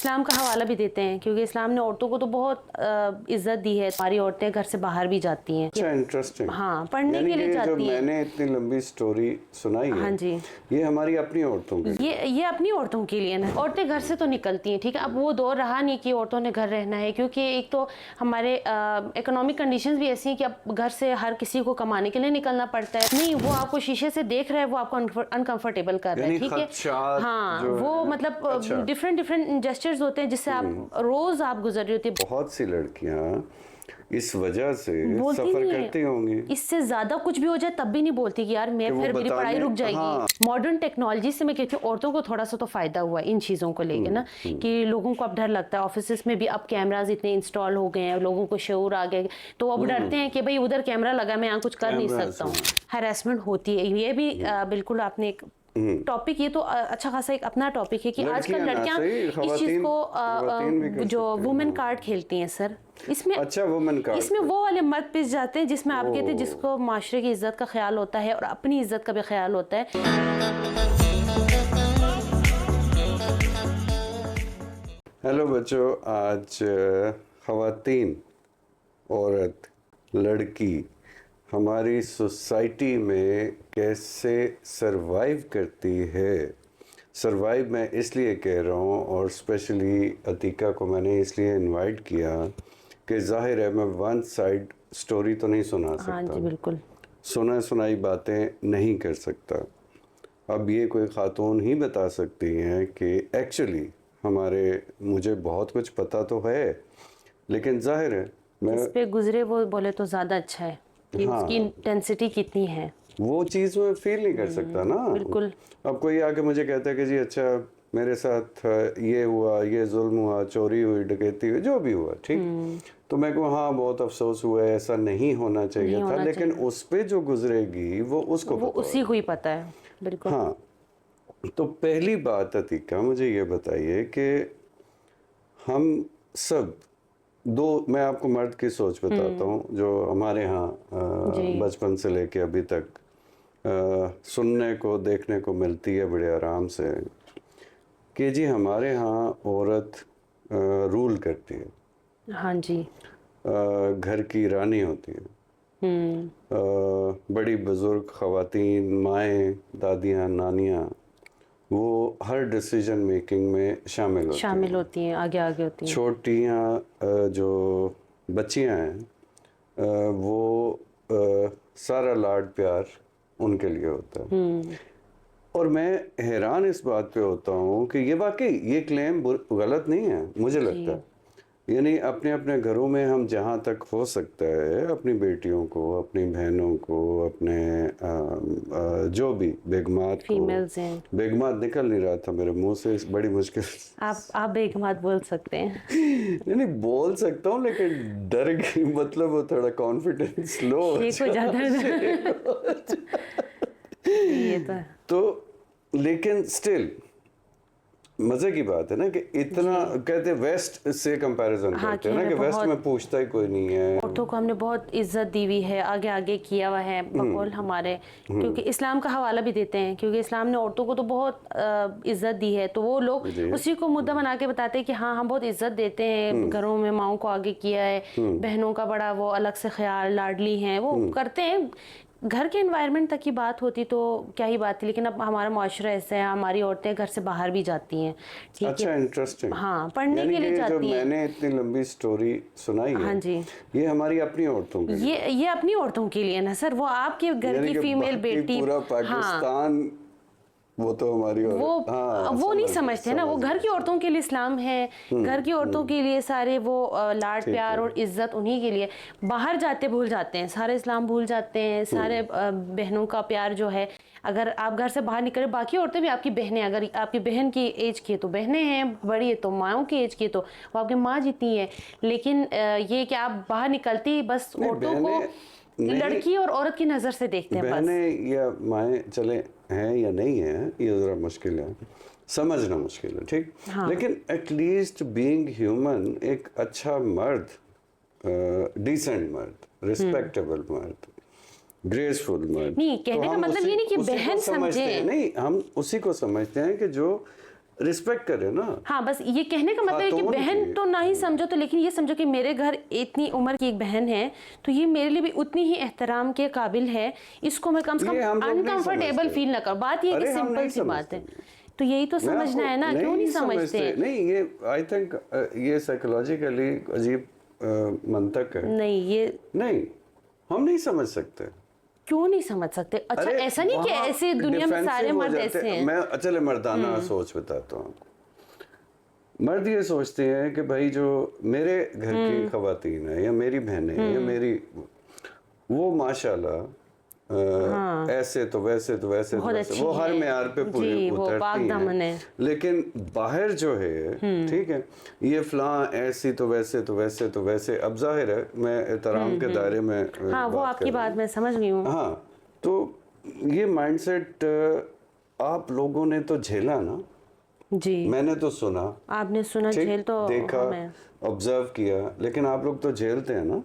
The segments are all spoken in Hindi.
इस्लाम का हवाला भी देते हैं क्योंकि इस्लाम ने औरतों को तो बहुत इज्जत दी है। हमारी औरतें घर से बाहर भी जाती हैं। अच्छा, इंटरेस्टिंग। हाँ, पढ़ने के लिए जो जाती हैं। मैंने इतनी लंबी स्टोरी सुनाई है, हाँ जी, ये हमारी अपनी औरतों के लिए। ये अपनी औरतों के लिए ना। औरतें घर से तो निकलती हैं, ठीक है। अब वो दौर रहा नहीं कि औरतों ने घर रहना है, क्योंकि एक तो हमारे इकोनॉमिक कंडीशंस भी ऐसी हैं कि अब घर से हर किसी को कमाने के लिए निकलना पड़ता है। नहीं, वो आपको शीशे से देख रहा है, वो आपको अनकंफर्टेबल कर रहा है, ठीक है। हाँ, वो मतलब डिफरेंट जेस्चर्स होते हैं जिससे आप रोज आप गुजर रही होती है। बहुत सी लड़कियां इस वजह से बोलती सफर नहीं करती है। होंगी। इससे ज्यादा कुछ भी हो जाए तब भी नहीं बोलती कि यार मैं फिर मेरी पढ़ाई रुक जाएगी। हाँ। मॉडर्न टेक्नोलॉजी से मैं कहती हूँ औरतों को थोड़ा सा तो फायदा हुआ इन चीजों को लेके ना, कि लोगों को अब डर लगता है। ऑफिस में भी अब कैमराज इतने इंस्टॉल हो गए हैं, लोगों को शऊर आ गए, तो अब डरते हैं कि भाई उधर कैमरा लगा, मैं यहाँ कुछ कर नहीं सकता हूँ। हैरेसमेंट होती है, ये भी बिल्कुल आपने एक टॉपिक, ये तो अच्छा खासा एक अपना टॉपिक है कि आजकल लड़कियां इस चीज को जो वुमेन कार्ड खेलती हैं सर, इसमें अच्छा, वुमेन कार्ड इसमें वो वाले मर्द पिस जाते हैं जिसमें आप कहते हैं जिसको माशरे की इज्जत का ख्याल होता है और अपनी इज्जत का भी ख्याल होता है। हेलो बच्चों, आज ख़वातीन, औरत, लड़की हमारी सोसाइटी में कैसे सरवाइव करती है। सरवाइव मैं इसलिए कह रहा हूँ, और स्पेशली अतीका को मैंने इसलिए इनवाइट किया कि जाहिर है मैं वन साइड स्टोरी तो नहीं सुना सकता। हाँ जी, बिल्कुल। सुनाई बातें नहीं कर सकता। अब ये कोई ख़ातून ही बता सकती हैं कि एक्चुअली मुझे बहुत कुछ पता तो है, लेकिन जाहिर है मैं इस पे गुजरे वो बोले तो ज़्यादा अच्छा है कि उसकी इंटेंसिटी कितनी है, वो चीज़ मैं फील नहीं कर सकता ना। बिल्कुल। अब कोई आके मुझे कहता है कि जी अच्छा मेरे साथ ये हुआ, ये जुल्म हुआ, चोरी हुई, डकैती हुई, जो भी हुआ, ठीक, तो मैं कहूँ हाँ बहुत अफसोस हुआ है, ऐसा नहीं होना चाहिए था, लेकिन उस पे जो गुजरेगी वो उसको वो उसी को ही पता है, बिल्कुल। हाँ, तो पहली बात अतीका मुझे ये बताइए कि हम सब मैं आपको मर्द की सोच बताता हूँ जो हमारे यहाँ बचपन से लेके अभी तक सुनने को देखने को मिलती है बड़े आराम से, कि जी हमारे यहाँ औरत रूल करती है। हाँ जी। घर की रानी होती है। बड़ी बुजुर्ग ख़वातीन, माएँ, दादियाँ, नानियाँ, वो हर डिसीजन मेकिंग में शामिल होती हैं, आगे होती हैं। छोटियाँ जो बच्चियाँ हैं वो सारा लाड प्यार उनके लिए होता है। और मैं हैरान इस बात पे होता हूँ कि ये वाकई ये क्लेम गलत नहीं है, मुझे लगता है। यानी अपने अपने घरों में हम जहाँ तक हो सकता है अपनी बेटियों को, अपनी बहनों को, अपने जो भी बेगमात को, बेगमात निकल नहीं रहा था मेरे मुंह से, बड़ी मुश्किल। आप बेगमात बोल सकते हैं। नहीं बोल सकता हूँ, लेकिन डर की मतलब वो थोड़ा कॉन्फिडेंस लो हो जाता है। तो लेकिन स्टिल मजे की बात है ना कि इतना कहते हैं वेस्ट से कंपैरिजन करते हैं ना कि वेस्ट में पूछता ही कोई नहीं है। औरतों को हमने बहुत इज्जत दी हुई है, आगे किया हुआ है बकौल हमारे, क्योंकि इस्लाम का हवाला भी देते हैं क्योंकि इस्लाम ने औरतों को तो बहुत इज्जत दी है, तो वो लोग उसी को मुद्दा बना के बताते हैं कि हाँ हम बहुत इज्जत देते हैं, घरों में माओं को आगे किया है, बहनों का बड़ा वो अलग से ख्याल, लाडली हैं, वो करते हैं। घर के एनवायरनमेंट तक की बात होती तो क्या ही बात थी, लेकिन अब हमारा माशरा ऐसा है, हमारी औरतें घर से बाहर भी जाती हैं, ठीक अच्छा, है। इंटरेस्टिंग। हाँ, पढ़ने के लिए जाती हैं। मैंने इतनी लंबी स्टोरी सुनाई है, हाँ जी, ये हमारी अपनी औरतों के लिए, ये अपनी औरतों के लिए ना सर, वो आपके घर की फीमेल बेटी, पूरा पाकिस्तान वो तो हमारी वो नहीं समझते ना, वो घर की औरतों के लिए इस्लाम है, घर की औरतों के लिए सारे वो लाड प्यार और इज्जत उन्हीं के लिए। बाहर जाते भूल जाते हैं, सारे इस्लाम भूल जाते हैं, सारे बहनों का प्यार जो है। अगर आप घर से बाहर निकले, बाकी औरतें भी आपकी बहनें, अगर आपकी बहन की एज की है तो बहनें हैं, बड़ी है तो माओं की एज की है तो वो आपकी माँ जितनी है। लेकिन ये कि आप बाहर निकलती बस औरतों को लड़की और औरत की नज़र से देखते हैं, बहनें या माएँ चले हैं या नहीं है, ये ज़रा मुश्किल है, समझना मुश्किल है, ठीक। हाँ। लेकिन एटलीस्ट बीइंग ह्यूमन, एक अच्छा मर्द, डिसेंट मर्द, रिस्पेक्टेबल मर्द, ग्रेसफुल मर्द, नहीं कहने का मतलब ये नहीं कि बहन समझे, नहीं, हम उसी को समझते हैं कि जो रिस्पेक्ट करे ना। हाँ, बस ये कहने का मतलब है कि खातून बहन की। तो ना ही समझो तो, लेकिन ये समझो कि मेरे घर इतनी उम्र की एक बहन है तो ये मेरे लिए भी उतनी ही एहतराम के काबिल है। इसको मैं कम से ये हम कम लोग नहीं अनकंफर्टेबल समझते। फील ना करूं। बात ये है कि अरे हम सिंपल नहीं सी बात है। समझते। तो यही तो मैं समझना आपको है ना, क्यों नहीं समझते? नहीं, ये आई थिंक ये साइकोलॉजिकली अजीब मंतक है। नहीं, ये नहीं, हम नहीं समझ सकते। क्यों नहीं समझ सकते? अच्छा, अरे ऐसा नहीं कि वहाँ ऐसे दुनिया में सारे defensive हो मर्द जाते ऐसे हैं। मैं चले मर्दाना सोच बताता हूँ। मर्द ये सोचते हैं कि भाई जो मेरे घर की खवातीन है या मेरी बहनें या मेरी, वो माशाल्लाह ऐसे तो वैसे तो वैसे तो बहुत वैसे, अच्छी वो हर है। म्यार पे पूरी जी, वो उतरती पाक दामन है। लेकिन बाहर जो है, ठीक है, ये फलां ऐसी तो वैसे तो वैसे तो वैसे। अब जाहिर है मैं एहतराम के दायरे में हाँ, वो बात आपकी कर रहा बात हूँ। मैं समझ गई हूँ। हाँ, तो ये माइंडसेट आप लोगों ने तो झेला ना, जी, मैंने तो सुना, आपने सुना, ठीक, झेल तो देखा, हमें। ऑब्जर्व किया, लेकिन आप लोग तो झेलते हैं ना,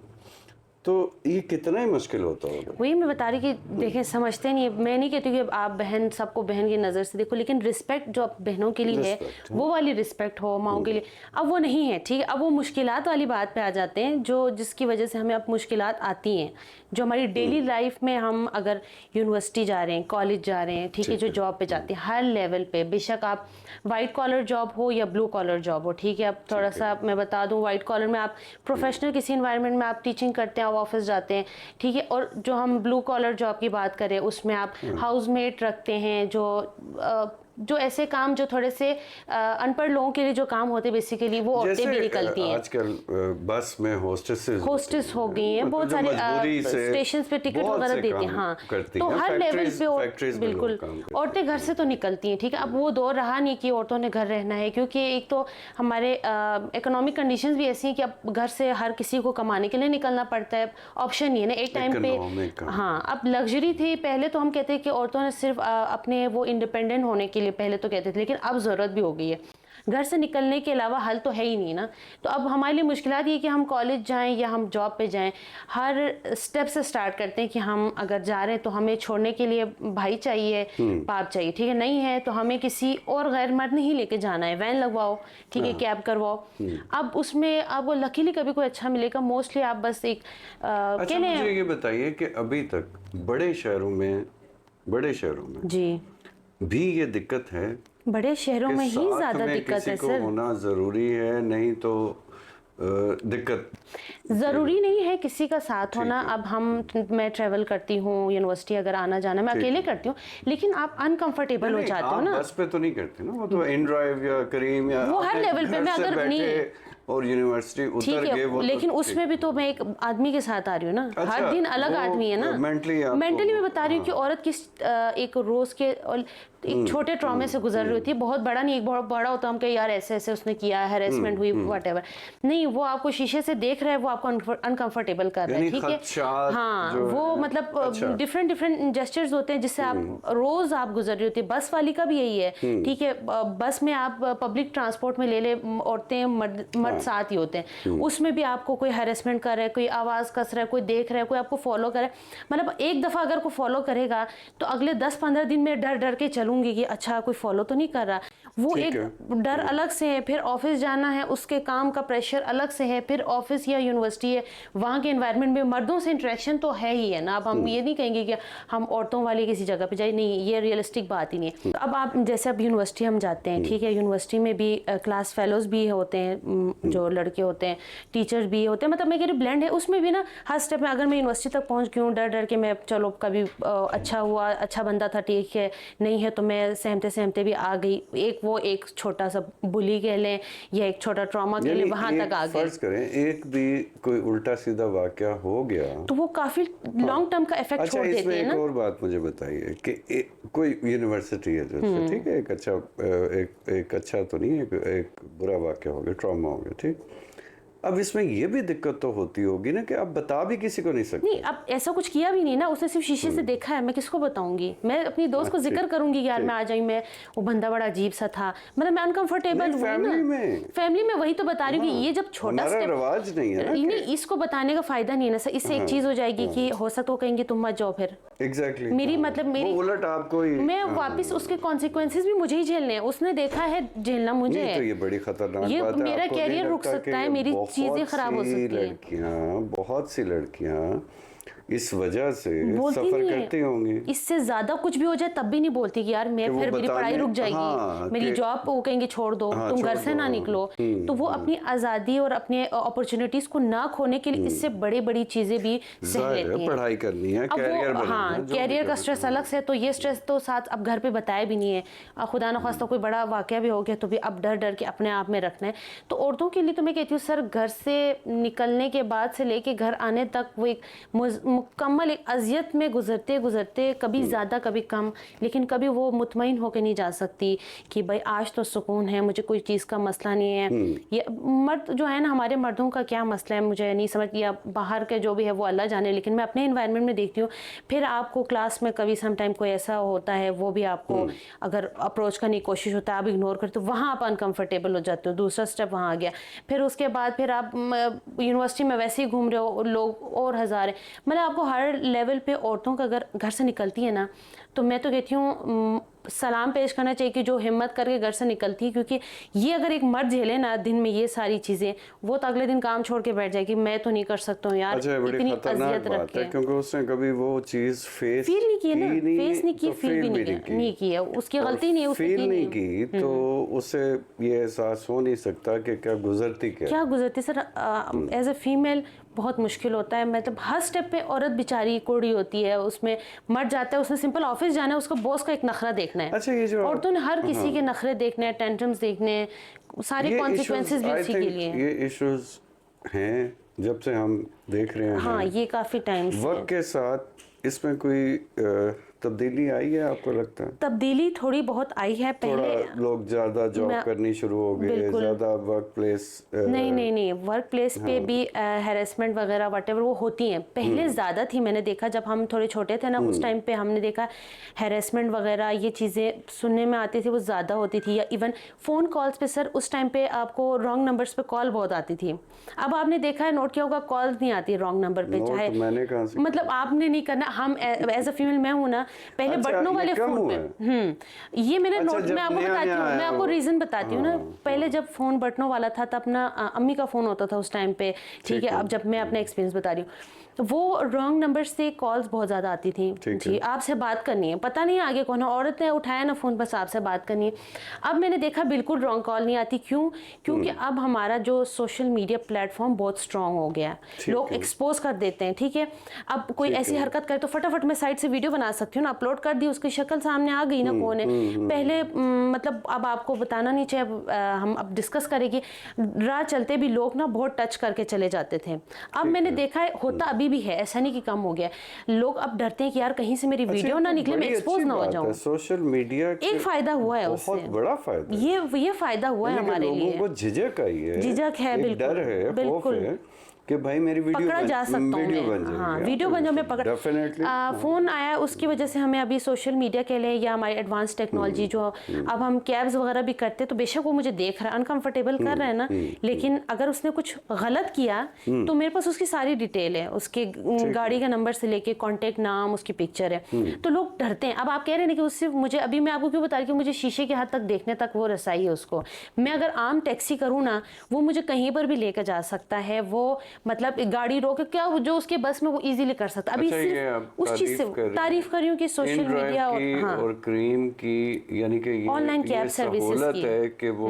तो ये कितना ही मुश्किल होता होगा। वही मैं बता रही कि देखें, समझते नहीं। मैं नहीं कहती कि आप बहन, सबको बहन की नज़र से देखो, लेकिन रिस्पेक्ट जो आप बहनों के लिए है, Respect, वो वाली रिस्पेक्ट हो माओ के लिए। अब वो नहीं है, ठीक है। अब वो मुश्किलात वाली बात पे आ जाते हैं, जो जिसकी वजह से हमें अब मुश्किलात आती हैं, जो हमारी डेली लाइफ में, हम अगर यूनिवर्सिटी जा रहे हैं, कॉलेज जा रहे हैं, ठीक है, जो जॉब पे जाते हैं, हर लेवल पे, बेशक आप वाइट कॉलर जॉब हो या ब्लू कॉलर जॉब हो, ठीक है। अब थोड़ा सा मैं बता दूं, वाइट कॉलर में आप प्रोफेशनल किसी इन्वायरमेंट में आप टीचिंग करते हैं, आप ऑफिस जाते हैं, ठीक है। और जो हम ब्लू कॉलर जॉब की बात करें, उसमें आप हाउसमेट रखते हैं, जो ऐसे काम जो थोड़े से अनपढ़ लोगों के लिए जो काम होते हैं, बेसिकली वो औरतें भी निकलती हैं। आजकल बस में होस्टेस हो गई हैं, बहुत सारे स्टेशन पे टिकट वगैरह देती हैं। हाँ, तो हर लेवल पे बिल्कुल औरतें घर से तो निकलती हैं, ठीक है। अब वो दौर रहा नहीं कि औरतों ने घर रहना है, क्योंकि एक तो हमारे इकोनॉमिक कंडीशंस भी ऐसी हैं कि अब घर से हर किसी को कमाने के लिए निकलना पड़ता है, ऑप्शन नहीं है ना एक टाइम पे। हाँ, अब लग्जरी थी पहले, तो हम कहते हैं कि औरतों ने सिर्फ अपने वो इंडिपेंडेंट होने के लिए पहले तो कहते थे, लेकिन अब ज़रूरत भी हो गई है। घर से निकलने के अलावा हल तो है ही नहीं ना। तो अब हमारे लिए मुश्किलात ये कि हम कॉलेज जाएं या हम जॉब पे जाएं, हर स्टेप से स्टार्ट करते हैं कि हम अगर जा रहे हैं तो हमें छोड़ने के लिए भाई चाहिए, बाप चाहिए, ठीक है। नहीं है तो हमें किसी और गैर मर्द नहीं लेके जाना है, वैन लगवाओ, ठीक है, कैब करवाओ। अब उसमें आपको लकीली कभी कोई अच्छा मिलेगा, मोस्टली आप बस एक अच्छा, मुझे ये बताइए कि अभी तक बड़े शहरों में जी, भी ये दिक्कत है? बड़े शहरों में ही ज्यादा दिक्कत है सर। होना जरूरी है, नहीं तो दिक्कत ज़रूरी नहीं है किसी का साथ होना। अब मैं ट्रैवल करती हूँ यूनिवर्सिटी, अगर आना जाना मैं अकेले करती हूँ, लेकिन आप अनकंफर्टेबल हो जाते हो ना। बस पे तो नहीं करते ना, वो तो इन ड्राइव या करीम या वो हर लेवल पे, मैं अगर नहीं और यूनिवर्सिटी उतर गए वो, लेकिन उसमें भी तो मैं एक आदमी के साथ आ रही हूँ ना। अच्छा, हर दिन अलग आदमी है ना। मेंटली मैं बता रही हूँ कि औरत किस एक रोज के एक छोटे ट्रॉमे से गुजर रही होती है, बहुत बड़ा नहीं, एक बहुत बड़ा होता है, हम कहीं यार ऐसे ऐसे उसने किया, हैरेसमेंट हुई, व्हाटएवर नहीं, वो आपको शीशे से देख रहा है, वो आपको अनकंफर्टेबल कर रहा है, ठीक है। हाँ, वो मतलब डिफरेंट जेस्चर्स होते हैं जिससे आप रोज आप गुजर रही होती है। बस वाली का भी यही है, ठीक है। बस में आप पब्लिक ट्रांसपोर्ट में ले ले, औरतें मर्द साथ ही होते हैं, उसमें भी आपको कोई हैरेसमेंट कर रहा है, कोई आवाज कस रहा है, कोई देख रहा है, कोई आपको फॉलो कर रहा है। मतलब एक दफा अगर कोई फॉलो करेगा तो अगले 10-15 दिन में डर डर के चलूंगी कि अच्छा कोई फॉलो तो नहीं कर रहा। वो एक डर अलग से है। फिर ऑफिस जाना है, उसके काम का प्रेशर अलग से है। फिर ऑफिस या यूनिवर्सिटी है, वहाँ के एनवायरनमेंट में मर्दों से इंटरेक्शन तो है ही है ना। अब हम ये नहीं कहेंगे कि हम औरतों वाली किसी जगह पे जाए, नहीं, ये रियलिस्टिक बात ही नहीं है। तो अब आप जैसे अब यूनिवर्सिटी हम जाते हैं, ठीक है, यूनिवर्सिटी में भी क्लास फेलोज भी होते हैं, जो लड़के होते हैं, टीचर्स भी होते हैं, मतलब मैं कह रही ब्लेंड है। उसमें भी ना हर स्टेप में अगर मैं यूनिवर्सिटी तक पहुँच गई हूँ डर डर के, मैं चलो कभी अच्छा हुआ, अच्छा बंदा था, ठीक है, नहीं है तो मैं सहमते सहमते भी आ गई। एक छोटा सा बुली कह लें या एक छोटा ट्रॉमा कह लें, वहां तक आ गए। फर्ज करें एक भी कोई उल्टा सीधा वाकया हो गया तो वो काफी लॉन्ग टर्म का इफेक्ट छोड़ देते हैं ना। एक और बात मुझे बताइए कि कोई यूनिवर्सिटी है जैसे, ठीक है, एक अच्छा तो नहीं है, एक बुरा वाकया हो गया, ट्रॉमा हो गया, ठीक, अब इसमें ये भी दिक्कत तो होती होगी ना कि आप बता भी किसी को नहीं सकते। नहीं, अब ऐसा कुछ किया भी नहीं ना, उसने सिर्फ शीशे से देखा है, मैं किसको बताऊंगी? मैं अपनी दोस्त को जिक्र करूंगी कि यार मैं आ जाई, मैं वो बंदा बड़ा अजीब सा था, मतलब मैं अनकंफर्टेबल हुई ना। फैमिली में वही तो बता रही हूँ कि ये जब छोटा स्टेप, रवाज नहीं है ना, नहीं इसको बताने का फायदा नहीं है ना। इससे एक चीज हो जाएगी कि हो सकता हो कहेंगे तुम मत जाओ फिर। एग्जैक्टली मेरी मतलब मेरी उलट आपको ही, मैं वापस उसके कॉन्सिक्वेंसेस भी मुझे ही झेलने हैं। उसने देखा है, झेलना मुझे है। तो ये बड़ी खतरनाक ये बात है। मेरा आपको नहीं कैरियर रुक लगता सकता है, कि मेरी चीजें खराब हो सकती हैं। लड़कियां, बहुत सी लड़कियां इस वजह से बोलती सफर नहीं है। करती होंगी। इससे ज्यादा कुछ भी हो जाए तब भी नहीं बोलती कि यार मैं कि वो फिर मेरी बताने- पढ़ाई रुक जाएगी, हाँ, मेरी कि- जॉब वो कहेंगे छोड़ दो, तुम छोड़ घर से दो, ना निकलो। तो वो अपनी आजादी और अपने अपॉर्चुनिटीज को ना खोने के लिए इससे बड़ी बड़ी चीजें भी सह जाहिर लेती है, हैं। पढ़ाई करनी है, अब कैरियर वो बनाना हाँ, है, जो कैरियर भी का करना स्ट्रेस अलग से, तो ये स्ट्रेस तो साथ अब घर पे बताया भी नहीं है। खुदा न खास्ता कोई बड़ा वाकया भी हो गया तो भी अब डर डर के अपने आप में रखना है। तो औरतों के लिए तो मैं कहती हूँ सर, घर से निकलने के बाद से लेके घर आने तक वो एक मुकम्मल एक अजियत में गुजरते गुजरते, कभी ज़्यादा कभी कम, लेकिन कभी वो मुतमईन होकर नहीं जा सकती कि भाई आज तो सुकून है, मुझे कोई चीज़ का मसला नहीं है। ये मर्द जो है ना, हमारे मर्दों का क्या मसला है मुझे नहीं समझ, या बाहर के जो भी है वो अल्लाह जाने, लेकिन मैं अपने इन्वायरमेंट में देखती हूँ। फिर आपको क्लास में कभी समटाइम कोई ऐसा होता है, वो भी आपको अगर अप्रोच करने की कोशिश होता है, आप इग्नोर करते हो, वहाँ आप अनकंफर्टेबल हो जाते हो। दूसरा स्टेप वहाँ आ गया। फिर उसके बाद फिर आप यूनिवर्सिटी में वैसे ही घूम रहे हो, लोग और हज़ार है, मतलब आपको हर लेवल पे औरतों का अगर घर से निकलती है ना, तो मैं तो कहती हूँ सलाम पेश करना चाहिए कि जो हिम्मत करके घर से निकलती है। क्योंकि ये अगर एक मर्द झेले ना दिन में ये सारी चीज़ें, वो तो अगले दिन काम छोड़ के बैठ जाएगी, मैं तो नहीं कर सकता हूँ यार। अच्छा, बड़ी खतरनाक बात है, क्योंकि उसने कभी वो चीज़ फील नहीं की ना, फेस नहीं की, फील भी नहीं की है, उसकी गलती नहीं है, फील नहीं की, तो उसे ये एहसास हो नहीं सकता कि क्या गुजरती सर। एज ए फीमेल बहुत मुश्किल होता है, मतलब हर स्टेप पे औरत बेचारी कोड़ी होती है, उसमें मर जाता है। उसने सिंपल ऑफिस जाना है, उसका बॉस का एक नखरा देखना है। अच्छा, ये जो औरतों ने हर किसी के नखरे देखने हैं, टेंट्रम्स देखने हैं, सारे कॉन्सिक्वेंसेस भी उसी के लिए। ये इश्यूज हैं जब से हम देख रहे हैं। हाँ, ये काफी टाइम से वक्त के साथ इसमें कोई तब्दीली आई है, आपको लगता है? तब्दीली थोड़ी बहुत आई है। पहले लोग ज्यादा जॉब करनी शुरू हो गए, ज्यादा वर्क प्लेस नहीं, वर्क प्लेस पे भी हैरेसमेंट वगैरह वटेवर वो होती हैं। पहले ज़्यादा थी, मैंने देखा जब हम थोड़े छोटे थे ना, उस टाइम पे हमने देखा हैरेसमेंट वगैरह ये चीज़ें सुनने में आती थी, वो ज़्यादा होती थी। या इवन फ़ोन कॉल्स पे सर, उस टाइम पे आपको रॉन्ग नंबर्स पे कॉल बहुत आती थी। अब आपने देखा है, नोट किया होगा, कॉल नहीं आती रॉन्ग नंबर पे। चाहे मैंने कहाँ से, मतलब आपने नहीं करना, हम एज अ फीमेल मैं हूँ ना, पहले बटनों वाले फोन पे ये मैंने नोट, मैं आपको बताती हूँ, मैं आपको रीजन बताती हूँ ना। पहले जब फोन बटनों वाला था तब ना अम्मी का फोन होता था उस टाइम पे, ठीक है। अब जब मैं अपना एक्सपीरियंस बता रही हूँ, तो वो रॉन्ग नंबर से कॉल्स बहुत ज़्यादा आती थी। जी, आपसे बात करनी है, पता नहीं आगे कौन है, औरत ने उठाया ना फ़ोन, बस आपसे बात करनी है। अब मैंने देखा बिल्कुल रॉन्ग कॉल नहीं आती। क्यों? क्योंकि अब हमारा जो सोशल मीडिया प्लेटफॉर्म बहुत स्ट्रांग हो गया है, लोग एक्सपोज कर देते हैं, ठीक है। अब कोई ऐसी हरकत करे तो फटाफट मैं साइड से वीडियो बना सकती हूँ ना, अपलोड कर दी, उसकी शक्ल सामने आ गई ना कौन है। पहले मतलब अब आपको बताना नहीं चाहिए, हम अब डिस्कस करेंगे। राह चलते भी लोग ना बहुत टच करके चले जाते थे। अब मैंने देखा है होता अभी भी है, ऐसा नहीं कि कम हो गया। लोग अब डरते हैं कि यार कहीं से मेरी वीडियो ना निकले, मैं एक्सपोज ना हो जाऊं। सोशल मीडिया एक फायदा हुआ है उससे, बहुत बड़ा फायदा। ये फायदा हुआ है हमारे लिए। लोगों को झिझक आई है, झिझक है, बिल्कुल डर है, खौफ है कि भाई मेरी वीडियो पकड़ा जा सकता हूँ मैं। हाँ, वीडियो बन जाओ, मैं पकड़ डेफिनेटली। फोन आया उसकी वजह से हमें अभी सोशल मीडिया के लिए या हमारी एडवांस टेक्नोलॉजी जो अब हम कैब्स वगैरह भी करते, तो बेशक वो मुझे देख रहा है, अनकंफर्टेबल कर रहा है ना, लेकिन अगर उसने कुछ गलत किया तो मेरे पास उसकी सारी डिटेल है, उसके गाड़ी का नंबर से लेके कॉन्टेक्ट नाम, उसकी पिक्चर है। तो लोग डरते हैं। अब आप कह रहे हैं कि उससे मुझे, अभी मैं आपको क्यों बता रही हूँ, मुझे शीशे के हद तक देखने तक वो रसाई है उसको। मैं अगर आम टैक्सी करूँ ना, वो मुझे कहीं पर भी लेकर जा सकता है, वो मतलब गाड़ी रोक क्या जो उसके बस में वो इजीली कर सकता। अभी सिर्फ उस चीज से तारीफ कर रही हूँ कि सोशल मीडिया और क्रीम की, यानी कि ये ऑनलाइन कैब सर्विसेज की है कि वो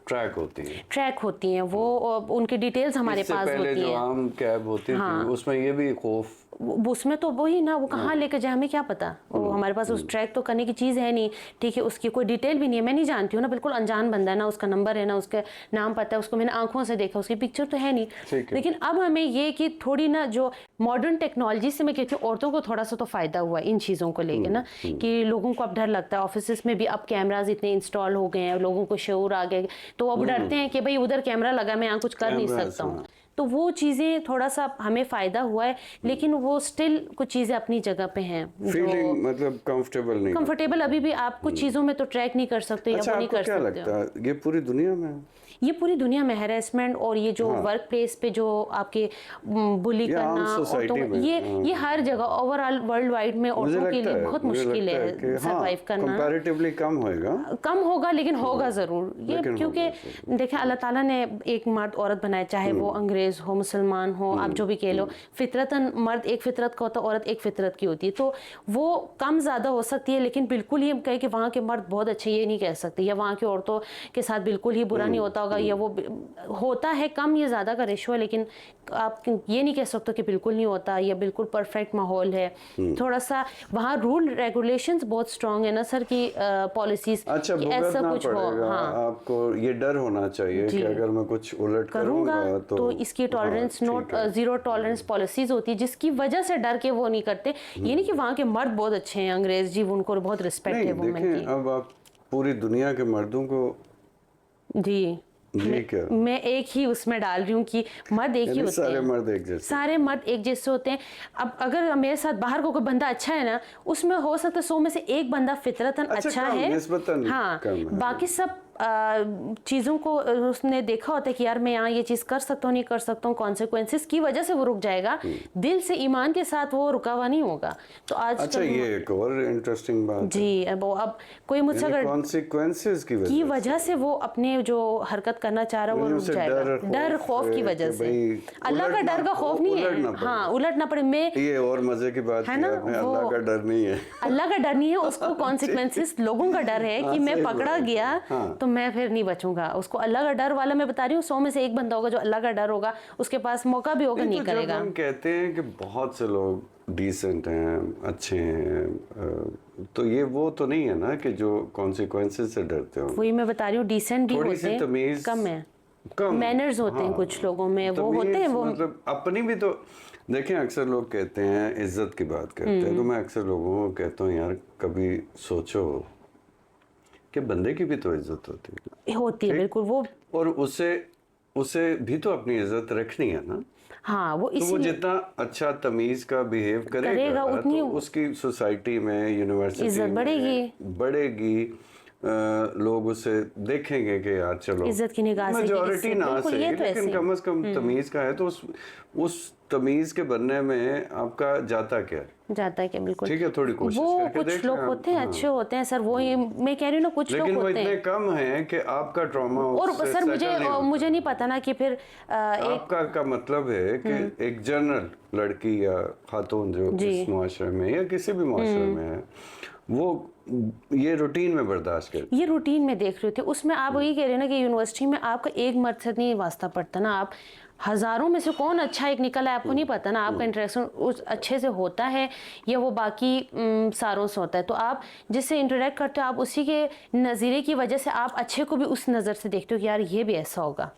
ट्रैक होती हैं, वो उनकी डिटेल्स हमारे पास होती हैं। जो आम कैब होती थी उसमें ये भी खौफ, उसमें तो वही ना, वो कहाँ लेकर जाए हमें क्या पता, वो हमारे पास उस ट्रैक तो करने की चीज़ है नहीं, ठीक है। उसकी कोई डिटेल भी नहीं है, मैं नहीं जानती हूँ ना, बिल्कुल अनजान बंदा है ना, उसका नंबर है ना, उसका नाम पता है, उसको मैंने आंखों से देखा, उसकी पिक्चर तो है नहीं। लेकिन अब हमें ये कि थोड़ी ना जो मॉडर्न टेक्नोलॉजी से मैं कहती हूँ औरतों को थोड़ा सा तो फ़ायदा हुआ इन चीज़ों को लेकर ना, कि लोगों को अब डर लगता है। ऑफिस में भी अब कैमराज इतने इंस्टॉल हो गए हैं, लोगों को शऊर आ गए, तो अब डरते हैं कि भाई उधर कैमरा लगा, मैं यहाँ कुछ कर नहीं कैमरा, सकता हूँ। हाँ। तो वो चीज़ें थोड़ा सा हमें फ़ायदा हुआ है, लेकिन वो स्टिल कुछ चीज़ें अपनी जगह पे हैं जो फीलिंग मतलब कंफर्टेबल नहीं। कंफर्टेबल अभी भी आप कुछ चीज़ों में तो ट्रैक नहीं कर सकते या अच्छा, वो नहीं आपको कर क्या सकते हो। लगता है ये पूरी दुनिया में है? ये पूरी दुनिया में हैरेसमेंट और ये जो वर्क प्लेस पे जो आपके बुली ये आम करना सोसाइटी में, ये हर जगह ओवरऑल वर्ल्ड वाइड में मुझे औरतों के लगता लिए है, बहुत मुझे मुश्किल लगता है कि सरवाइव करना। कंपैरेटिवली कम होएगा। कम होगा लेकिन होगा ज़रूर ये, लेकिन क्योंकि होगा देखें अल्लाह ताला ने एक मर्द औरत बनाया, चाहे वो अंग्रेज़ हो मुसलमान हो, आप जो भी कह लो, फितरतन मर्द एक फितरत का होता है, औरत एक फितरत की होती है, तो वो कम ज़्यादा हो सकती है। लेकिन बिल्कुल ये कहे कि वहाँ के मर्द बहुत अच्छे, ये नहीं कह सकते, या वहाँ की औरतों के साथ बिल्कुल ही बुरा नहीं होता होगा, या वो होता है कम या ज़्यादा का रेशो है, लेकिन आप ये नहीं कह सकते कि बिल्कुल नहीं होता या बिल्कुल परफेक्ट माहौल है। थोड़ा सा वहाँ रूल रेगुलेशंस बहुत स्ट्रॉन्ग है ना सर, की पॉलिसीज अच्छा, कि ऐसा भुगतना कुछ हो। पड़ेगा। हाँ, आपको ये डर होना चाहिए कि अगर मैं कुछ उलट करूंगा करूंगा तो इसकी tolerance note zero tolerance policies होती है, जिसकी वजह से डर के वो नहीं करते। ये नहीं कि वहाँ के मर्द बहुत अच्छे हैं अंग्रेज जी, उनको बहुत रिस्पेक्ट है नहीं, वुमेन देखें की। अब आप पूरी दुनिया के मर्दों को जी क्या मैं एक ही उसमें डाल रही हूँ कि मर्द एक ही होते सारे हैं, मर्द एक जैसे। सारे मर्द एक जैसे होते हैं। अब अगर मेरे साथ बाहर को कोई बंदा अच्छा है ना, उसमें हो सकता है 100 में से एक बंदा फितरतन अच्छा कम, है, निस्बतन हाँ, कम है। बाकी सब चीज़ों को उसने देखा होता है कि यार मैं यहाँ ये चीज़ कर सकता हूँ नहीं कर सकता हूँ, कॉन्सिक्वेंसेस की वजह से वो रुक जाएगा, दिल से ईमान के साथ वो रुका हुआ नहीं होगा। तो आज अच्छा, ये एक और इंटरेस्टिंग बात जी, अब कोई मुझसे अगर कॉन्सिक्वेंसेस की की वजह वजह से वो अपने जो हरकत करना चाह रहा है वो रुक उसे जाएगा, डर खौफ की वजह से। अल्लाह का डर का खौफ नहीं है, हाँ, उलट ना पड़े। मैं ये और मजे की बात है है ना, ना, वो अल्लाह का डर नहीं है। अल्लाह का डर नहीं है, उसको कॉन्सिक्वेंसेस लोगों का डर है कि मैं पकड़ा गया तो मैं फिर नहीं बचूंगा। उसको अल्लाह का डर वाला मैं बता रही हूँ, 100 में से एक बंदा होगा जो अल्लाह का डर होगा, उसके पास मौका भी होगा नहीं तो करेगा। जब हम कहते हैं कि बहुत से लोग डिसेंट हैं, अच्छे हैं, तो ये वो तो नहीं है ना कि जो कॉन्सिक्वेंसेस से डरते हो। वही मैं बता रही हूँ, डिसेंट भी थोड़ी सी होते हैं, तमीज कम है, कम मैनर्स होते हैं कुछ लोगों में, वो तमीज होते हैं वो मतलब अपनी भी तो देखें। अक्सर लोग कहते हैं इज्जत की बात करते हैं, तो मैं अक्सर लोगों को कहता हूँ यार कभी सोचो कि बंदे की भी तो इज्जत होती है बिल्कुल वो, और उसे भी तो अपनी इज्जत रखनी है ना। हाँ, वो तो वो जितना अच्छा तमीज का बिहेव करेगा उतनी तो उसकी सोसाइटी में, यूनिवर्सिटी इज्जत में बढ़ेगी। लोग उसे देखेंगे कि यार चलो इज्जत की निगाह से, मेजॉरिटी ना सही, ये तो लेकिन कम से कम तमीज का है, तो उस तमीज के बनने में आपका जाता क्या है? जाता है क्या, बिल्कुल ठीक है, थोड़ी कोशिश वो करके कुछ देखें लोग आप। होते हैं अच्छे होते हैं सर, वो ये मैं कह रही हूँ ना, कुछ लोग लेकिन वो होते इतने हैं। कम हैं कि आपका ट्रॉमा और उससे सर settle मुझे नहीं पता ना कि फिर एक आपका का मतलब है कि एक जनरल लड़की या खातून जो इस मुआशरे में या किसी भी मुआशरे में है, वो ये रूटीन में बर्दाश्त कर, ये रूटीन में देख रहे थे, उसमें आप वही कह रहे हैं ना कि यूनिवर्सिटी में आपका एक मर्द से नहीं वास्ता पड़ता ना, आप हजारों में से कौन अच्छा एक निकला है आपको नहीं पता ना, आपका इंटरेक्शन उस अच्छे से होता है या वो बाकी सारों से होता है। तो आप जिससे इंटरेक्ट करते हो, आप उसी के नज़रिए की वजह से आप अच्छे को भी उस नज़र से देखते हो कि यार ये भी ऐसा होगा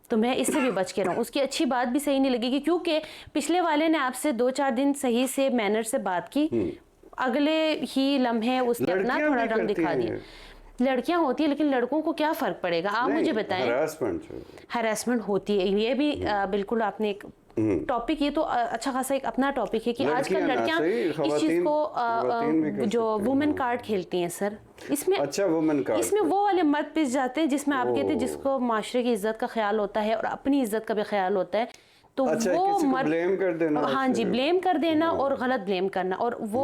तो मैं इससे भी बच के रहूँ, उसकी अच्छी बात भी सही नहीं लगेगी, क्योंकि पिछले वाले ने आपसे 2-4 दिन सही से मैनर से बात की, अगले ही लम्हे उसने अपना थोड़ा रंग दिखा दिया। लड़कियां होती है, लेकिन लड़कों को क्या फर्क पड़ेगा, आप मुझे बताएं। हरासमेंट होती है, ये भी बिल्कुल आपने एक टॉपिक, ये तो अच्छा खासा एक अपना टॉपिक है कि आजकल लड़कियां इस चीज को जो वुमेन कार्ड खेलती हैं सर, इसमें अच्छा वुमेन कार्ड, इसमें वो वाले मर्द पिस जाते हैं जिसमें आप कहते हैं जिसको माशरे की इज्जत का ख्याल होता है और अपनी इज्जत का भी ख्याल होता है, तो अच्छा, वो ब्लेम कर देना, हाँ जी, ब्लेम कर देना और गलत ब्लेम करना, और वो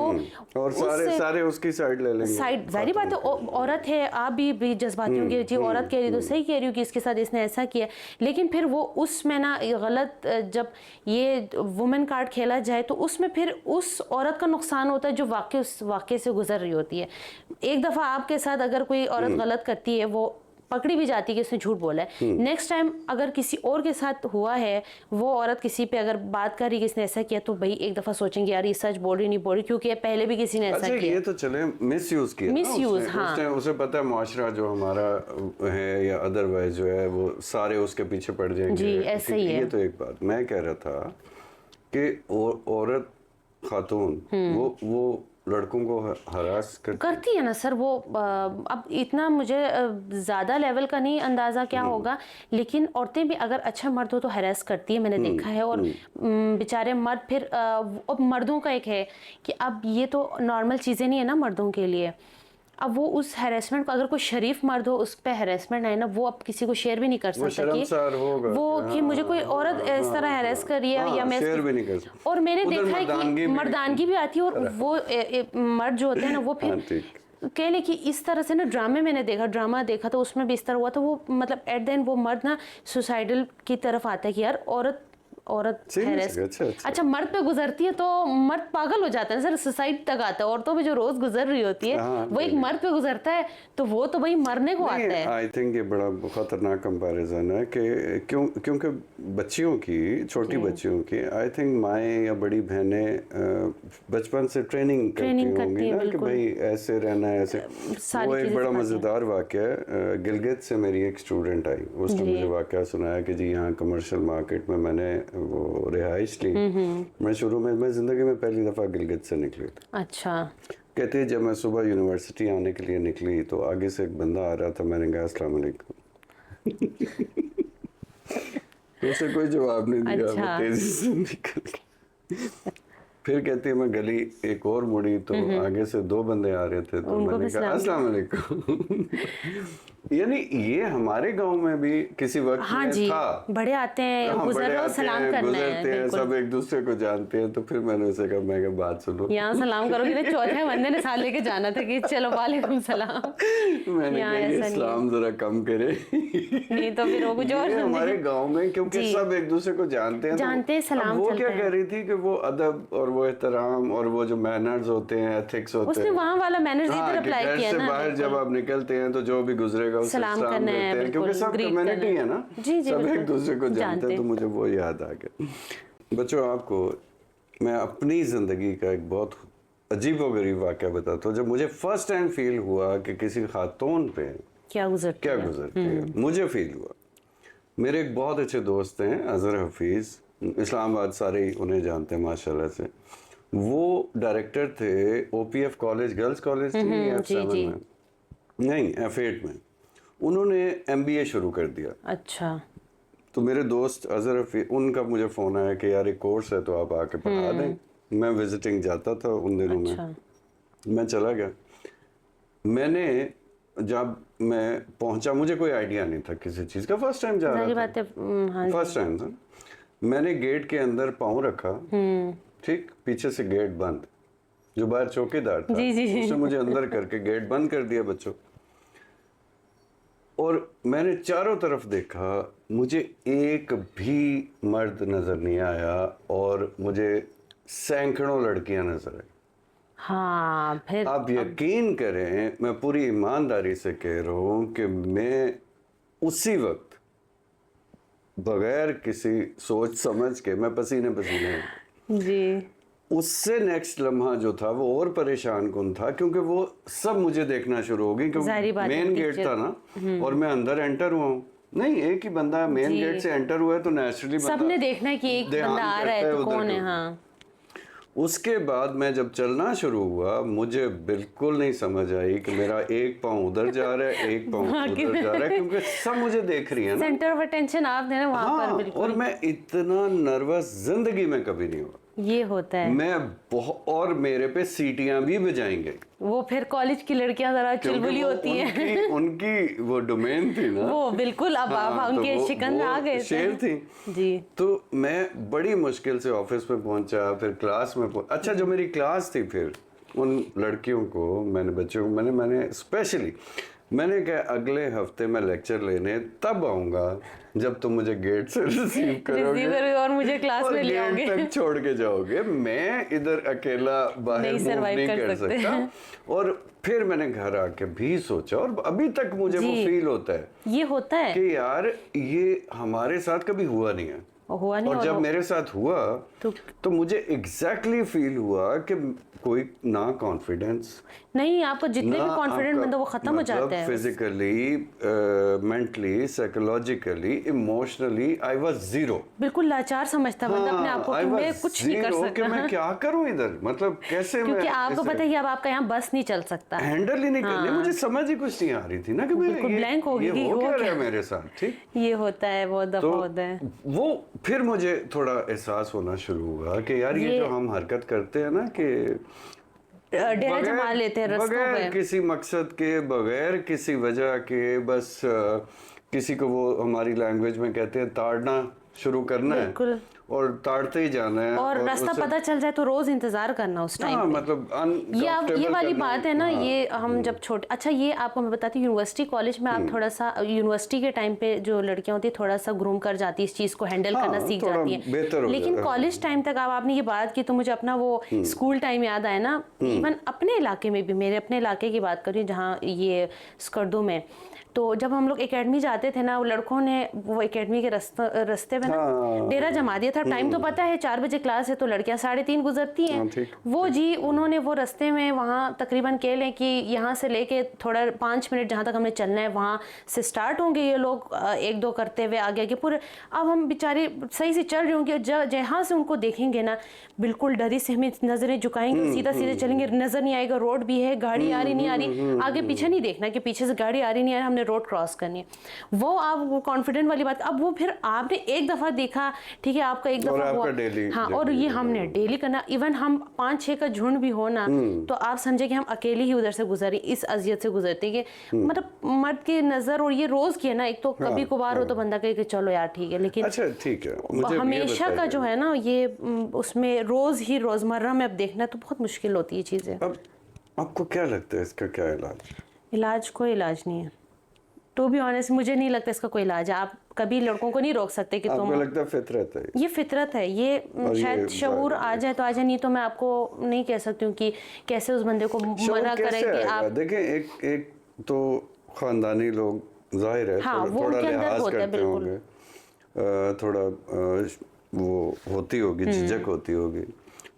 और सारे उसकी साइड ले लेंगे। साइड जाहिर बात है, औरत है, आप भी जज्बाती होंगे जी, औरत कह रही तो सही कह रही हूँ कि इसके साथ इसने ऐसा किया, लेकिन फिर वो उसमें ना गलत, जब ये वुमेन कार्ड खेला जाए तो उसमें फिर उस औरत का नुकसान होता है जो उस वाक़े से गुजर रही होती है। एक दफ़ा आपके साथ अगर कोई औरत गलत करती है, वो पकड़ी भी जाती है कि उसने झूठ बोला है, नेक्स्ट टाइम अगर किसी और के साथ हुआ है, वो औरत किसी पे अगर बात कर रही किसने ऐसा किया, तो भाई एक दफा सोचेंगे यार ये सच बोल रही नहीं बोल रही, क्योंकि पहले भी किसी ने ऐसा किया। ये तो चले मिसयूज किया, मिसयूज, हाँ, उसे पता है मुआशरा जो हमारा है या अदरवाइज जो है वो सारे उसके पीछे पड़ जाएंगे जी, ऐसे ही है। ये तो एक बात मैं कह रहा था कि औरत खातून वो लड़कों को हरास करती है ना सर वो। अब इतना मुझे ज़्यादा लेवल का नहीं अंदाज़ा क्या होगा, लेकिन औरतें भी अगर अच्छा मर्द हो तो हैरेस करती है, मैंने देखा है। और बेचारे मर्द फिर अब मर्दों का एक है कि अब ये तो नॉर्मल चीज़ें नहीं है ना मर्दों के लिए। अब वो उस हैरेसमेंट को, अगर कोई शरीफ मर्द हो उस पे हैरेसमेंट आए ना, वो अब किसी को शेयर भी नहीं कर सकता शर्मसार होगा वो कि मुझे कोई औरत इस तरह हैरेस कर रही है या मैं शेयर भी नहीं कर सकता। और मैंने उधर देखा है कि मर्दानगी भी आती है और वो मर्द जो होते हैं ना वो फिर कह ले कि इस तरह से ना ड्रामा देखा तो उसमें भी इस तरह हुआ। तो वो मतलब एट द एंड वो मर्द ना सुसाइडल की तरफ आता है कि यार औरत हैरेस। अच्छा मर्द पे गुजरती है तो मर्द पागल हो जाता है सर, सुसाइड तक आता है। औरतों पे जो रोज गुजर रही होती है वो एक मर्द पे गुजरता है तो वो तो भाई मरने को आता है। आई थिंक ये बड़ा खतरनाक कंपैरिजन है कि क्योंकि बच्चियों की, छोटी बच्चियों की, आई थिंक माएँ या बड़ी बहनें बचपन से ट्रेनिंग करती होंगी ना कि भाई ऐसे रहना है, ऐसे। वो एक बड़ा मज़ेदार वाक़या है। गिलगित से मेरी एक स्टूडेंट आई, उसने मुझे वाक़या सुनाया कि जी यहाँ कमर्शियल मार्केट में मैंने वो रिहाइश ली। मैं शुरू में, मैं ज़िंदगी में पहली दफ़ा गिलगित से निकली थी। अच्छा। कहती है जब मैं सुबह यूनिवर्सिटी आने के लिए निकली तो आगे से एक बंदा आ रहा था, मैंने कहा अस्सलाम वालेकुम। उसे कोई जवाब नहीं दिया। अच्छा। मैं तेजी से निकल गई। फिर कहती है मैं गली एक और मुड़ी तो आगे से दो बंदे आ रहे थे तो मैंने कहा अस्सलाम वालेकुम। यानी ये हमारे गांव में भी किसी वक्त हाँ में जी, था। बड़े आते हैं, गुजर रहे हो सलाम करना है, गुजरते हैं, सब एक दूसरे को जानते हैं। तो फिर मैंने उसे कहा, मैं बात सुनो, यहाँ सलाम करोगे ना, चौथे बंदे ने साथ लेके जाना था कि चलो वालेकुम सलाम। मैंने कहा ये इस्लाम जरा कम करे। नहीं तो फिर वो कुछ और हमारे गांव में क्योंकि सब एक दूसरे को जानते हैं, सलाम वो क्या कह रही थी कि वो अदब और वो एहतराम और वो जो मैनर्स होते हैं, एथिक्स होते हैं, उसने वहाँ वाला मैनर्स इधर अप्लाई किया ना। बाहर जब आप निकलते हैं तो जो भी गुजरेगा उसे सलाम करते हैं, क्योंकि सब कम्युनिटी है ना, सब एक दूसरे को जानते हैं। तो मुझे वो याद आ गया। बच्चों, आपको मैं अपनी जिंदगी का एक बहुत अजीबोगरीब वाक़या बताता हूँ। जब मुझे फर्स्ट टाइम फील हुआ कि किसी खातून पे क्या गुजरती है, मुझे फील हुआ। मेरे एक बहुत अच्छे दोस्त हैं अजहर हफीज़, इस्लामाबाद सारे ही उन्हें जानते हैं माशाल्लाह से। वो डायरेक्टर थे OPF कॉलेज, गर्ल्स कॉलेज थी F7 में, नहीं F8 में। उन्होंने MBA शुरू कर दिया। अच्छा। तो मेरे दोस्त अजहर हफीज़, उनका मुझे फ़ोन आया कि यार एक कोर्स है तो आप आके पढ़ा दें। मैं विजिटिंग जाता था उन दिनों में, मैं चला गया। मैंने जब मैं पहुंचा, मुझे कोई आइडिया नहीं था किसी चीज़ का, फर्स्ट टाइम जा रहा था, फर्स्ट टाइम था। मैंने गेट के अंदर पाँव रखा, ठीक, पीछे से गेट बंद। जो बाहर चौकीदार था उसने मुझे अंदर करके गेट बंद कर दिया बच्चों। और मैंने चारों तरफ देखा, मुझे एक भी मर्द नजर नहीं आया और मुझे सैकड़ों लड़कियां नजर आई। हाँ, फिर आप यकीन करें, मैं पूरी ईमानदारी से कह रहा हूँ कि मैं उसी वक्त बगैर किसी सोच समझ के मैं पसीने पसीने जी। उससे नेक्स्ट लम्हा जो था वो और परेशान कुन था, क्योंकि वो सब मुझे देखना शुरू हो गई, क्योंकि मेन गेट था ना और मैं अंदर एंटर हुआ हूँ। नहीं, एक ही बंदा मेन गेट से एंटर हुआ है तो नेचुरली सबने देखना है कि एक बंदा आ रहा है तो कौन है। हाँ। उसके बाद मैं जब चलना शुरू हुआ, मुझे बिल्कुल नहीं समझ आई कि मेरा एक पाँव उधर जा रहा है, एक पाँव उधर जा रहा है, क्योंकि सब मुझे देख रही है ना, सेंटर ऑफ अटेंशन आप देना वहाँ पर। बिल्कुल। और मैं इतना नर्वस जिंदगी में कभी नहीं हुआ। ये होता है। मैं बहुत, और मेरे पे सीटियां भी बजाएंगे। वो फिर कॉलेज की लड़कियां जरा चुलबुली होती हैं। उनकी वो डोमेन थी ना वो बिल्कुल। अब आप उनके शिकन आ गए शेर थी जी। तो मैं बड़ी मुश्किल से ऑफिस में पहुंचा, फिर क्लास में अच्छा जो मेरी क्लास थी, फिर उन लड़कियों को मैंने, बच्चों को मैंने स्पेशली मैंने कहा अगले हफ्ते मैं लेक्चर लेने तब आऊंगा जब तुम मुझे गेट से रिसीव करोगे और मुझे क्लास में ले आओगे, गेट तक छोड़ के जाओगे। मैं इधर अकेला बाहर मूव नहीं कर सकता। और फिर मैंने घर आके भी सोचा, और अभी तक मुझे वो फील होता है, ये होता है कि यार ये हमारे साथ कभी हुआ नहीं है। हुआ नहीं। और जब मेरे साथ हुआ तो मुझे एग्जैक्टली फील हुआ कि कोई ना कॉन्फिडेंस, नहीं, आपको जितने भी कॉन्फिडेंट बंदा वो खत्म हो जाते हैं। Physically, mentally, psychologically, emotionally I was zero. बिल्कुल लाचार समझता बंदा अपने आप को कि मैं कुछ नहीं कर सकता। कि मैं क्या करूं इधर, मतलब कैसे क्योंकि आपको पता है कि अब आपका यहाँ बस नहीं चल सकता, हैंडल ही नहीं करने, मुझे समझ ही कुछ नहीं आ रही थी ना कि बिल्कुल ब्लैंक हो गई, हो क्या रहा है मेरे साथ। ठीक, ये होता है, वो दफा होता है। वो फिर मुझे थोड़ा एहसास होना शुरू हुआ कि यार ये जो हम हरकत करते हैं ना कि डेरा जमा लेते हैं रस्तों बगैर पे, किसी मकसद के, बगैर किसी वजह के, बस किसी को वो हमारी लैंग्वेज में कहते हैं ताड़ना शुरू करना है और ताड़ते ही जाना है। और रास्ता पता चल जाए तो रोज इंतजार करना उस टाइम पे। मतलब ये वाली बात है ना। ये हम जब छोटे, अच्छा ये आपको मैं बताती हूँ, यूनिवर्सिटी कॉलेज में आप थोड़ा सा यूनिवर्सिटी के टाइम पे जो लड़कियां होती है थोड़ा सा ग्रूम कर जाती है, इस चीज को हैंडल करना सीख जाती है। लेकिन कॉलेज टाइम तक अब आपने ये बात की तो मुझे अपना वो स्कूल टाइम याद आया ना। इवन अपने इलाके में भी, मेरे अपने इलाके की बात करूँ जहाँ ये स्कर्दो में, तो जब हम लोग एकेडमी जाते थे ना, वो लड़कों ने वो एकेडमी के रास्ते पे ना डेरा जमा दिया था। टाइम तो पता है 4 बजे क्लास है तो लड़कियां 3:30 गुजरती हैं। वो जी उन्होंने वो रास्ते में वहाँ तकरीबन कह लें कि यहाँ से लेके थोड़ा 5 मिनट जहाँ तक हमें चलना है वहाँ से स्टार्ट होंगे ये लोग 1-2 करते हुए आगे आगे पूरे। अब हम बेचारे सही से चल रहे होंगे, जहाँ से उनको देखेंगे ना बिल्कुल डरी से हमें नजरें झुकाएंगे, सीधा सीधे चलेंगे, नजर नहीं आएगा रोड भी है, गाड़ी आ रही नहीं आ रही, आगे पीछे नहीं देखना कि पीछे से गाड़ी आ रही नहीं आ रही, हमने रोड क्रॉस करनी है। वो आप कॉन्फिडेंट वाली बात। अब वो फिर आपने एक दफा देखा, ठीक है, आपका एक दफा हुआ, हाँ, और ये हमने डेली करना। इवन हम 5-6 का झुंड भी हो ना तो आप समझे कि हम अकेले ही उधर से गुजरे, इस अजियत से गुजरते कि मतलब मर्द की नजर। और ये रोज की है ना, एक तो कभी कभार हो तो बंदा कहे कि चलो यार ठीक है, लेकिन अच्छा ठीक है, मुझे हमेशा का जो है ना ये उसमें रोज ही रोजमर्रा में अब देखना तो बहुत मुश्किल होती है चीजें। अब आपको क्या लगता है इसका क्या इलाज? इलाज कोई इलाज नहीं है, टू बी ऑनेस्ट। मुझे नहीं लगता इसका कोई इलाज है। आप कभी लड़कों को नहीं रोक सकते कि आपको लगता है फितरत है? ये फितरत है, ये शायद शऊर आ जाए तो आ जाए, नहीं तो मैं आपको नहीं कह सकती हूँ कि कैसे उस बंदे को मना करें कि आप देखें। एक तो खानदानी लोग जाहिर है हाँ, थोड़ा लिहाज करते होंगे, थोड़ा वो होती होगी, झिझक होती होगी।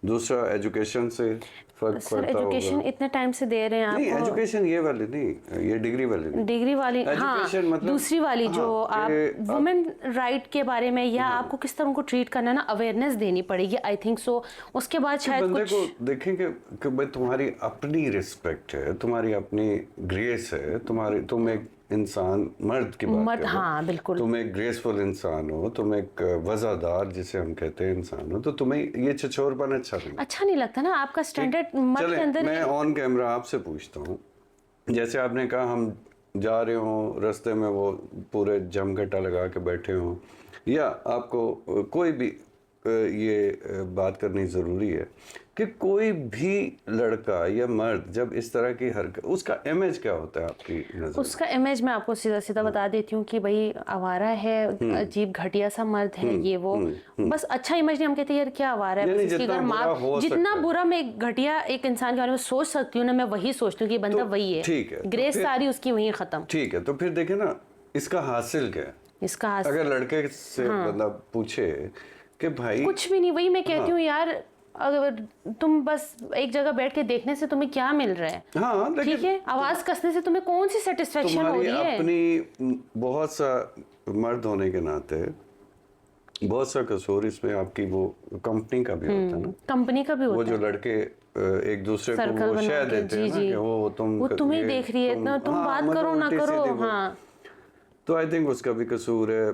दूसरा एजुकेशन से फर्क सर, पड़ता एजुकेशन होगा। इतने टाइम से दे रहे हैं नहीं, आपको। एजुकेशन ये वाली नहीं, ये डिग्री वाली नहीं। डिग्री वाली, हाँ, मतलब दूसरी वाली जो आप वुमेन राइट के बारे में या आपको किस तरह उनको ट्रीट करना है ना, अवेयरनेस देनी पड़ेगी, आई थिंक सो। उसके बाद शायद बंदे कुछ को देखेंगे कि भाई तुम्हारी अपनी रिस्पेक्ट है, तुम्हारी अपनी ग्रेस है, तुम एक इंसान, मर्द की बात कर रहे हो, हाँ बिल्कुल, तुम एक ग्रेसफुल इंसान हो, तुम एक वजादार जिसे हम कहते हैं इंसान हो, तो तुम्हें ये छछोरपन अच्छा नहीं लगता ना। आपका स्टैंडर्ड मर्द के अंदर। मैं ऑन कैमरा आपसे पूछता हूँ, जैसे आपने कहा हम जा रहे हो रास्ते में वो पूरे जमघटा लगा के बैठे हो, या आपको कोई भी ये बात करनी ज़रूरी है कि कोई भी लड़का या मर्द जब इस तरह की हरकत, उसका इमेज क्या होता है आपकी नज़र? उसका इमेज मैं आपको सीधा सीधा बता देती हूँ कि भाई आवारा है, अजीब घटिया सा मर्द है, ये वो। बस अच्छा इमेज नहीं, हम कहते हैं यार क्या आवारा है, इसकी अगर माँ जितना बुरा मैं घटिया एक इंसान के बारे में सोच सकती हूँ ना, मैं वही सोचती हूँ कि बंदा वही है, ठीक है, ग्रेस सारी उसकी वही खत्म। ठीक है, तो फिर देखे ना इसका हासिल क्या है? इसका हासिल अगर लड़के से मतलब पूछे कि भाई कुछ भी नहीं, वही मैं कहती हूँ यार, अगर तुम बस एक जगह बैठ के देखने से तुम्हें क्या मिल रहा है? हाँ, ठीक है, आवाज कसने से तुम्हें कौन सी सेटिस्फेक्शन हो रही है? अपनी बहुत सा मर्द होने के नाते बहुत सा कसूर इसमें आपकी वो कंपनी का भी होता है ना, कंपनी का भी होता है। वो जो लड़के एक दूसरे को वो शेयर देते हैं ना कि वो तुम्हें देख रही है ना, तुम बात करो ना करो। हाँ, तो आई थिंक उसका भी कसूर है।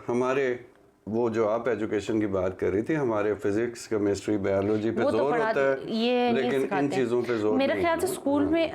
हमारे वो जो आप एजुकेशन की बात कर रही थी, हमारे फिजिक्स, केमिस्ट्री, बायोलॉजी पे जोर होता है, ये लेकिन इन चीजों पे जोर मेरा ख्याल से स्कूल में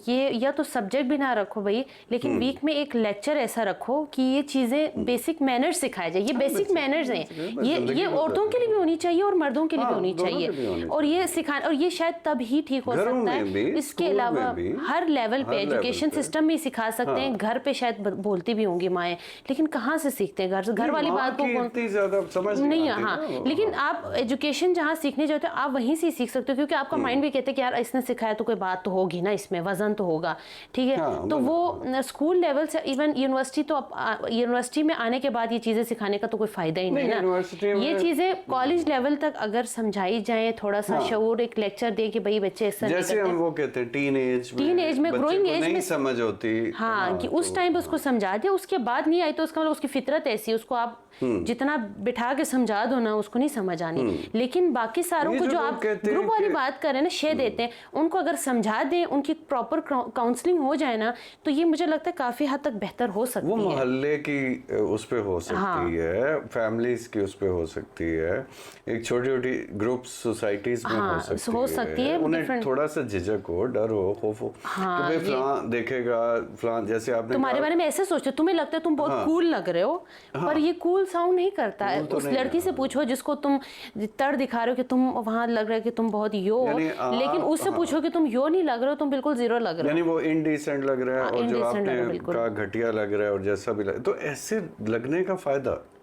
ये या तो सब्जेक्ट भी ना रखो भाई, लेकिन वीक में एक लेक्चर ऐसा रखो कि ये चीजें बेसिक मैनर्स सिखाए जाए। ये बेसिक मैनर्स हैं, ये औरतों के लिए भी होनी चाहिए और मर्दों के लिए भी होनी चाहिए, और ये सिखा, और ये शायद तब ही ठीक हो सकता है। इसके अलावा हर लेवल पे एजुकेशन सिस्टम में सिखा सकते हैं, घर पे शायद बोलती भी होंगी माएँ, लेकिन कहाँ से सीखते हैं? घर वाली बात को उतनी ज्यादा समझ नहीं, आती हाँ, ना। लेकिन आप एजुकेशन जहाँ सीखने जाते हो आप वहीं से सीख सकते हो, क्योंकि आपका माइंड भी कहते हैं कि यार इसने सिखाया तो कोई बात तो होगी ना, इसमें वजन तो होगा, ठीक है। हाँ, तो वो स्कूल लेवल से इवन यूनिवर्सिटी, तो यूनिवर्सिटी में आने के बाद ये चीजें सिखाने का तो कोई फायदा ही नहीं नहीं, है यूनिवर्सिटी ना। में- ये चीजें कॉलेज लेवल तक अगर समझाई जाए, थोड़ा सा शऊर, एक लेक्चर दे कि भाई बच्चे ऐसा नहीं जैसे करते। हम वो कहते हैं टीन एज में बच्चे ग्रोइंग को एज नहीं में समझ होती, हाँ, कि उस तो- टाइम पे उसको समझा दिया, उसके बाद नहीं आई तो उसका मतलब उसकी फितरत ऐसी है, उसको आप जितना बिठा के समझा दो ना उसको नहीं समझ आनी। लेकिन बाकी सारों ये को जो जो लोग आप कहते हैं ग्रुप वाली कि- बात कर रहे हैं ना, शेयर देते हैं, उनको अगर समझा दें, उनकी प्रॉपर काउंसलिंग हो जाए ना, तो ये मुझे लगता है काफी हद तक बेहतर हो वो सकती है। मोहल्ले की उस पे हो सकती हाँ। है, फैमिलीज की उस पे हो सकती है, एक छोटी छोटी ग्रुप सोसाइटीज में हाँ, हो सकती है, उन्हें different- थोड़ा सा झिझक हो, डर हो, खौफ हो हाँ, कि भाई ये- फलां देखेगा, फलां जैसे आपने तुम्हारे कहा- बारे में ऐसे सोचते हो, तुम्हें लगता है तुम बहुत कूल लग रहे हो, पर ये कूल साउंड नहीं करता है। Cool तो उस नहीं लड़की से पूछो जिसको तुम तड़ दिखा रहे हो कि तुम वहां लग रहा है कि तुम बहुत यो हो, यानी लेकिन उससे पूछो कि तुम यो नहीं लग रहे हो, तुम बिल्कुल जीरो लग रहे हो। यानी वो इनडिसेंट लग रहा है, हाँ, और जो indecent लग रहा है, आपने बिल्कुल। कहा घटिया लग रहा है, और जैसा भी लग, तो ऐसे लगने का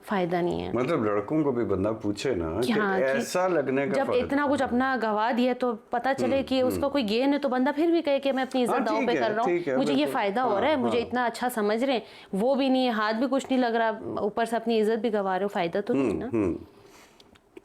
फायदा नहीं है। मतलब लड़कों को भी बंदा पूछे ना कि हाँ, कि ऐसा लगने का जब फायदा। इतना कुछ अपना गवा दिया तो पता चले कि उसका कोई गेन है, तो बंदा फिर भी कहे कि मैं अपनी इज्जत हाँ, दांव ठीक पे है, कर रहा ठीक है, हूँ, मुझे ये बिल्कुल। फायदा हो रहा है, मुझे इतना अच्छा समझ रहे हैं, वो भी नहीं है, हाथ भी कुछ नहीं लग रहा, ऊपर से अपनी इज्जत भी गवा रहे हो, फायदा तो नहीं ना।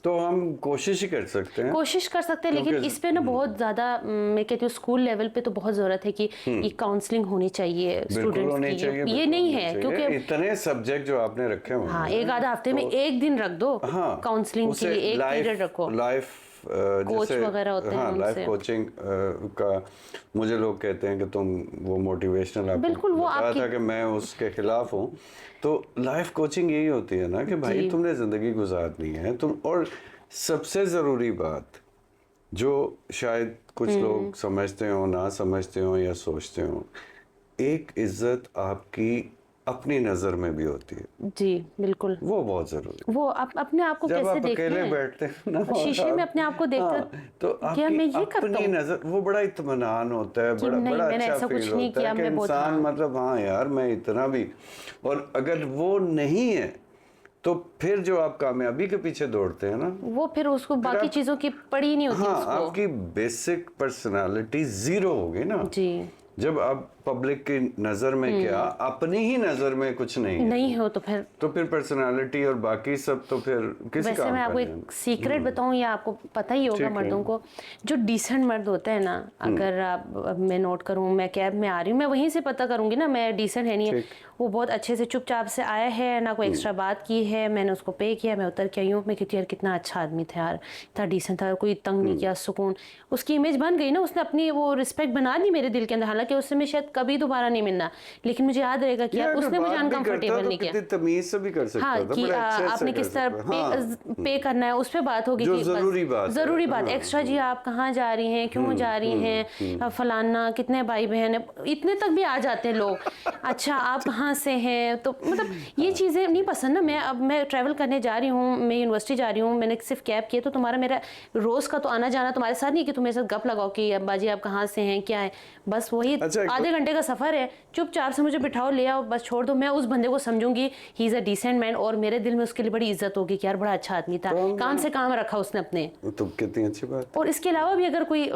तो हम कोशिश ही कर सकते हैं। कोशिश कर सकते हैं, लेकिन क्योंकि- इस पे ना बहुत ज्यादा मैं कहती हूँ स्कूल लेवल पे तो बहुत जरूरत है कि ये काउंसलिंग होनी चाहिए बिल्कुल स्टूडेंट्स होनी की। चाहिए, ये बिल्कुल नहीं होनी है, चाहिए। क्योंकि इतने सब्जेक्ट जो आपने रखे हुए हाँ, हैं, एक आधा हफ्ते में एक दिन रख दो हाँ, काउंसलिंग के लिए, एक पीरियड रखो। लाइफ कोच वगैरह होते हैं हाँ, लाइफ उनसे। कोचिंग का मुझे लोग कहते हैं कि तुम वो मोटिवेशनल, आपको बिल्कुल, वो बताया आपकी- था कि मैं उसके खिलाफ हूँ। तो लाइफ कोचिंग यही होती है ना कि भाई तुमने जिंदगी गुजारनी है तुम, और सबसे ज़रूरी बात जो शायद कुछ लोग समझते हो, ना समझते हो या सोचते हो, एक इज्जत आपकी अपनी नज़र में भी होती है, जी बिल्कुल। वो बहुत ज़रूरी है। वो अपने आप को जब कैसे आप देखते अकेले हैं, बैठते हैं ना, और शीशे में आप- अपने आप को देखकर, हाँ, तो क्या मैं आपकी ये करता अपनी हूँ? नजर, वो बड़ा इत्मीनान होता है, कि बड़ा नहीं, बड़ा मैंने अच्छा ऐसा कुछ फील नहीं होता किया, है कि मैं बहुत- इंसान हाँ। मतलब हाँ यार मैं इतना भी, और अगर वो नहीं है तो फिर जो आप कामयाबी के पीछे दौड़ते हैं ना, वो फिर उसको बाकी आप- चीजों की पड़ी नहीं होती हाँ, उसको। आपकी बेसिक पर्सनालिटी जीरो होगी ना। जी, जब आप पब्लिक की नजर में क्या, अपनी ही नजर में कुछ नहीं है, नहीं हो तो फिर पर्सनालिटी और बाकी सब तो फिर किसी वैसे काम मैं का आपको नहीं है। एक सीक्रेट बताऊं, या आपको पता ही होगा ठीक है। मर्दों को, जो डिसेंट मर्द होते हैं ना, अगर आप, अब मैं नोट करूं, मैं कैब में आ रही हूं, मैं वहीं से पता करूंगी ना मैं डिसेंट है नहीं है, वो बहुत अच्छे से चुपचाप से आया है, ना कोई एक्स्ट्रा बात की है, मैंने उसको पे किया, मैं उतर के आई हूँ, मैं कहती यार कितना अच्छा आदमी था यार, इतना डिसेंट था, कोई तंग नहीं किया, सुकून, उसकी इमेज बन गई ना, उसने अपनी वो रिस्पेक्ट बना दी मेरे दिल के अंदर, हालांकि उससे मैं शायद कभी दोबारा नहीं मिलना, लेकिन मुझे याद रहेगा कि या यार अगर उसने मुझे बात भी करता अनकंफर्टेबल तो नहीं किया। कितनी तमीज से भी कर सकता हाँ, था, कि बड़े अच्छे से आपने कर किस तरह सकता था। हाँ, पे करना है, उस पे बात होगी जो कि जरूरी बात है। जरूरी बात, हाँ, एक्स्ट्रा जी आप कहाँ जा रही हैं, क्यों जा रही हैं, फलाना कितने भाई बहन है, इतने तक भी आ जाते हैं लोग। अच्छा आप कहाँ से हैं, तो मतलब ये चीज़ें नहीं पसंद ना। मैं ट्रैवल करने जा रही हूँ, मैं यूनिवर्सिटी जा रही हूँ, मैंने सिर्फ कैब किया, तो तुम्हारा मेरा रोज़ का तो आना जाना तुम्हारे साथ नहीं कि तुम मेरे साथ गप लगाओ कि अब्बा जी आप कहाँ से हैं, क्या है, बस वही अच्छा, आधे घंटे का सफ़र है, चुपचाप से मुझे बिठाओ, ले आओ, बस छोड़ दो, मैं उस बंदे को समझूंगी he is a decent man, और मेरे दिल में उसके लिए बड़ी इज्जत होगी कि यार बड़ा अच्छा आदमी था, काम से काम रखा उसने अपने। तो कितनी अच्छी बात। और इसके अलावा भी अगर कोई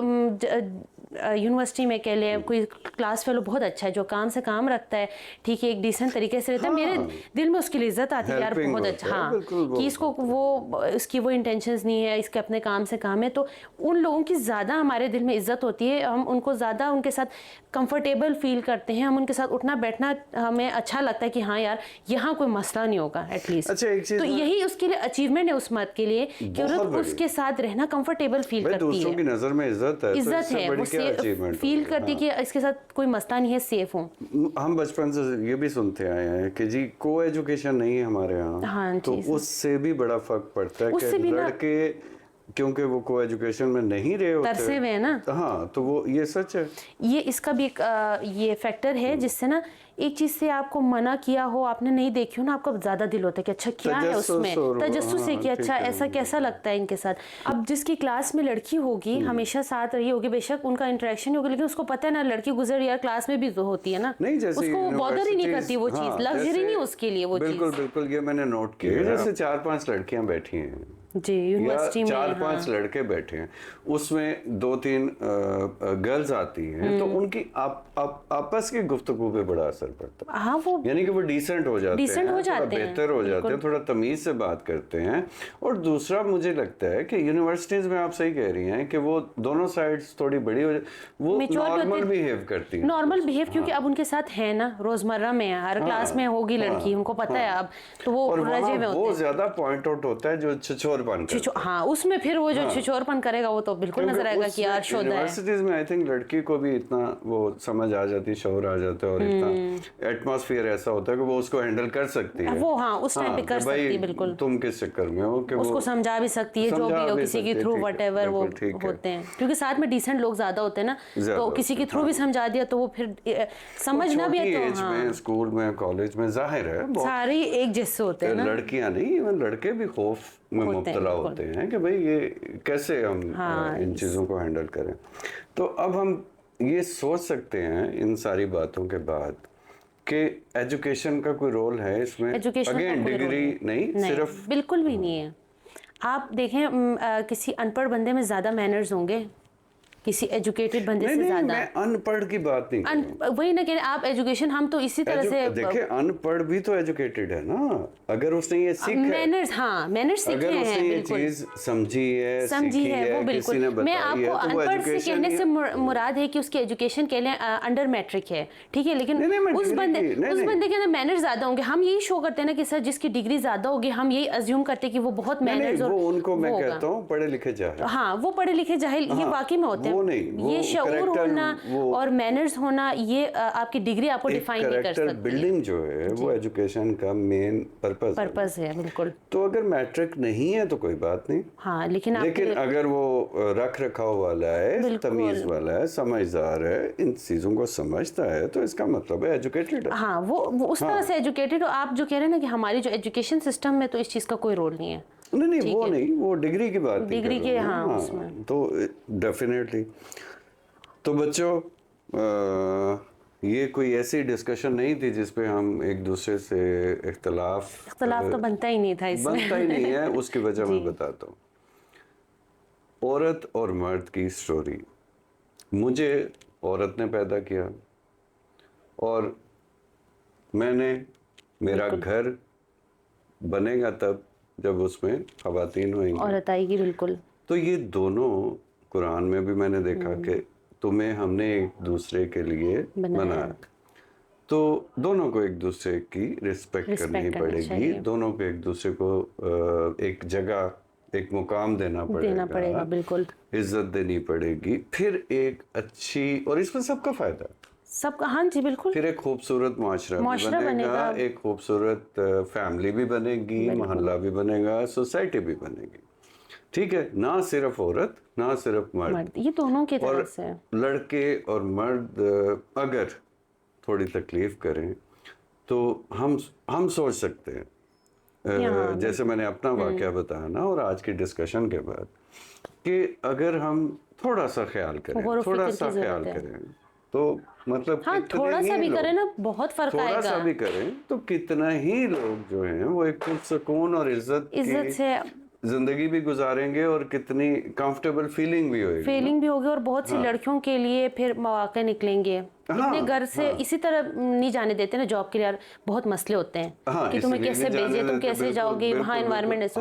यूनिवर्सिटी में कह ले, कोई क्लास फेलो बहुत अच्छा है, जो काम से काम रखता है, ठीक है, एक डिसेंट तरीके से रहता है, मेरे दिल में उसकी इज्जत आती है यार, Helping बहुत होता अच्छा, है, हाँ, बिल्कुल कि इसको वो इसकी वो इंटेंशंस नहीं है, इसके अपने काम से काम है, तो उन लोगों की ज़्यादा हमारे दिल में इज्जत होती है, हम उनको ज़्यादा उनके साथ कंफर्टेबल फील करते हैं, हम उनके साथ उठना बैठना हमें अच्छा लगता है कि हाँ यार यहाँ कोई मसला नहीं होगा एटलीस्ट। अच्छा, एक चीज़ तो यही उसके लिए अचीवमेंट है उस मर्द के लिए कि बहुत औरत बड़ी। उसके साथ रहना कंफर्टेबल फील भाई करती दूसरों की है, नजर में इज्जत है, तो इज्जत इससे है, बड़ी वो क्या achievement फील होगी? करती कि इसके साथ कोई मसला नहीं है, सेफ हूँ। हम बचपन से ये भी सुनते आए हैं कि जी को एजुकेशन नहीं है हमारे यहाँ, हाँ तो जी। उससे भी बड़ा फर्क पड़ता है उससे कि भी ना- लड़के क्योंकि वो को एजुकेशन में नहीं रहे होते, तरसे हुए हैं ना। हाँ, तो वो ये सच है। ये इसका भी एक ये फैक्टर है जिससे ना एक चीज से आपको मना किया हो, आपने नहीं देखी हो ना, आपका ज्यादा दिल होता है कि अच्छा क्या है उसमें, तजस्सुस है कि अच्छा ऐसा कैसा लगता है इनके साथ। अब जिसकी क्लास में लड़की होगी, हमेशा साथ रही होगी, बेशक उनका इंटरेक्शन होगी, लेकिन उसको पता है ना लड़की गुजर यार क्लास में भी तो होती है ना, नहीं, जैसे उसको बॉदर ही नहीं करती वो चीज, लग्जरी नहीं उसके लिए वो चीज। बिल्कुल बिल्कुल, ये मैंने नोट किया। जैसे 4-5 लड़कियां बैठी हैं जी यूनिवर्सिटी में, 4-5 लड़के बैठे हैं, उसमें 2-3 गर्ल्स आती हैं, तो उनकी आपस की गुफ्तगू पे बड़ा असर पड़ता है। हाँ, वो यानी कि वो डिसेंट हो जाते हैं, थोड़ा बेहतर हो जाते हैं, थोड़ा तमीज से बात करते हैं। और दूसरा मुझे लगता है कि यूनिवर्सिटीज में आप सही कह रही हैं कि वो दोनों साइड्स थोड़ी बड़ी हो जाए, वो नॉर्मल बिहेव करती हैं, नॉर्मल बिहेव, क्योंकि अब उनके साथ है ना, रोजमर्रा में हर क्लास में होगी लड़की, उनको पता है अब, तो वो रजे में होते हैं। वो ज्यादा पॉइंट आउट होता है जो छिछोरपन, हाँ, उसमें फिर वो जो छिछोरपन करेगा वो तो बिल्कुल नजर आएगा कि यार शोधा है। यूनिवर्सिटीज में आई थिंक लड़की को भी इतना वो समझ आ जाती, शौर आ जाता है, और इतना एटमॉस्फेयर ऐसा होता है कि वो उसको हैंडल कर सकती है, वो हाँ उस टाइम पे कर सकती है, बिल्कुल तुम किस चक्कर में हो, कि उसको समझा भी सकती है, जो भी हो, किसी के थ्रू व्हाटएवर वो होते हैं, क्योंकि साथ में डिसेंट लोग ज्यादा होते हैं ना, तो किसी के थ्रू भी समझा दिया तो वो फिर समझना भी है, तो हाँ स्कूल में कॉलेज में जाहिर है सारे एक जैसे होते हैं ना, लड़कियां नहीं इवन लड़के भी खौफ में मुब्तला होते हैं कि भाई ये कैसे हम इन चीज़ों को हैंडल करें। तो अब हम ये सोच सकते हैं इन सारी बातों के बाद कि एजुकेशन का कोई रोल है इसमें। अगेन डिग्री नहीं, सिर्फ बिल्कुल भी नहीं है। आप देखें किसी अनपढ़ बंदे में ज़्यादा मैनर्स होंगे किसी एजुकेटेड बंदे से ज्यादा। मैं अनपढ़ की बात नहीं कर रहा हूं। वही ना कह रहे आप एजुकेशन, हम तो इसी तरह से देखिए अनपढ़ भी तो एजुकेटेड है ना, अगर उसने ये सीखा मैनर्स, हाँ मैनर्स सीखे हैं, अगर उसने ये चीज समझी है वो बिल्कुल। मैं आपको अनपढ़ से कहने से मुराद है कि उसकी एजुकेशन के लिए अंडर मैट्रिक है, ठीक है, लेकिन उस बंदे के अंदर मैनर्स ज्यादा होंगे। हम यही शो करते हैं ना कि सर जिसकी डिग्री ज्यादा होगी हम यही अज्यूम करते हैं कि वो बहुत मैनर्स, और उनको मैं कहता हूँ पढ़े लिखे जाहिल। हाँ वो पढ़े लिखे जाहिल ये वाकई में होते हैं। वो नहीं, ये शऊर होना और मैनर्स होना, ये आपकी डिग्री आपको डिफाइन नहीं कर सकती। बिल्डिंग जो है वो एजुकेशन का मेन पर्पस है, बिल्कुल। तो अगर मैट्रिक नहीं है तो कोई बात नहीं, हाँ, लेकिन अगर वो रख रखाव वाला है, तमीज वाला है, समझदार है, इन चीजों को समझता है, तो इसका मतलब है एजुकेटेड है। हाँ वो उस तरह से एजुकेटेड। आप जो कह रहे हैं ना कि हमारी जो एजुकेशन सिस्टम में तो इस चीज का कोई रोल नहीं है। नहीं वो नहीं, वो डिग्री की बात, डिग्री के हाँ उसमें तो डेफिनेटली। तो बच्चों ये कोई ऐसी डिस्कशन नहीं थी जिसपे हम एक दूसरे से इख्तलाफ तो बनता ही नहीं था इसमें, बनता ही नहीं है। उसकी वजह मैं बताता हूँ। औरत और मर्द की स्टोरी, मुझे औरत ने पैदा किया और मेरा घर बनेगा तब जब उसमें खवातीन होंगी, औरत आएगी, बिल्कुल। तो ये दोनों कुरान में भी मैंने देखा कि तुम्हें हमने एक दूसरे के लिए बनाया, तो दोनों को एक दूसरे की रिस्पेक्ट करनी पड़ेगी, दोनों को एक दूसरे को एक जगह, एक मुकाम देना पड़ेगा, बिल्कुल इज्जत देनी पड़ेगी, फिर एक अच्छी, और इसमें सबका फायदा, सबका, हाँ जी बिल्कुल, फिर एक खूबसूरत माशरा बनेगा, एक खूबसूरत फैमिली भी बनेगी, मोहल्ला भी बनेगा, सोसाइटी भी बनेगी। ठीक है, ना सिर्फ औरत ना सिर्फ मर्द, ये दोनों की तरफ से। लड़के और मर्द अगर थोड़ी तकलीफ करें तो हम सोच सकते हैं, जैसे मैंने अपना वाकया बताया ना, और आज की डिस्कशन के बाद, कि अगर हम थोड़ा सा ख्याल करें तो मतलब हाँ, थोड़ा सा भी करें ना बहुत फर्क आएगा। थोड़ा सा भी करें तो कितना ही लोग जो हैं वो एक सुकून और इज्जत से जिंदगी भी गुजारेंगे, और कितनी कंफर्टेबल फीलिंग भी होगी और बहुत सी लड़कियों के लिए फिर मौके निकलेंगे। अपने घर से इसी तरह नहीं जाने देते ना जॉब के लिए, यार बहुत मसले होते हैं कि तुम्हें कैसे भेजे, तुम कैसे जाओगे वहाँ, एनवायरनमेंट ऐसा।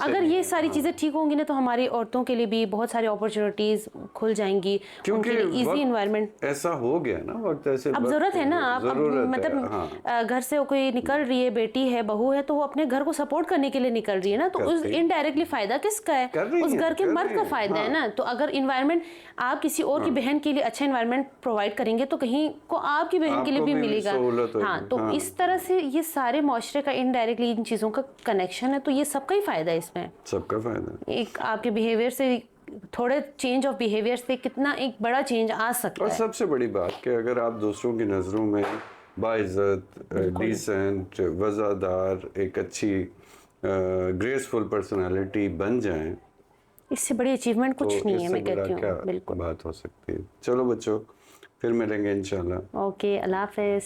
अगर ये सारी चीजें ठीक होंगी ना तो हमारी औरतों के लिए भी बहुत सारी अपॉर्चुनिटीज खुल जाएंगी, उनके लिए इजी एनवायरनमेंट ऐसा हो गया ना वक्त ऐसे। अब जरूरत है ना, आप मतलब घर से कोई निकल रही है, बेटी है, बहू है, तो वो अपने घर को सपोर्ट करने के लिए निकल रही है ना, तो उस इनडायरेक्टली फायदा किसका है? उस घर के मर्द का फायदा है ना। तो अगर इन्वायरमेंट आप किसी और की बहन के लिए अच्छा इन्वायरमेंट प्रोवाइड करेंगे तो कहीं को आपकी बहन के लिए आपको भी भी मिलेगा। सहूलत होगी। हाँ, तो हाँ। इस तरह से ये सारे मुआशरे का इनडायरेक्टली इन चीज़ों का कनेक्शन है, तो ये सबका ही फ़ायदा है इसमें। सबका फायदा। एक आपके बिहेवियर से, थोड़े चेंज ऑफ बिहेवियर से कितना एक बड़ा चेंज आ सकता और है। सबसे बड़ी बात कि अगर आप दूसरों की नज़रों में बाइज्जत, डिसेंट, वज़ादार, एक अच्छी ग्रेसफुल पर्सनालिटी बन जाएं, इससे बड़ी अचीवमेंट तो कुछ नहीं है, इससे मैं बड़ा कहती क्या हूँ। बिल्कुल। बात हो सकती है। चलो बच्चों, फिर मिलेंगे इंशाल्लाह। ओके, अल्लाह हाफ़िज़।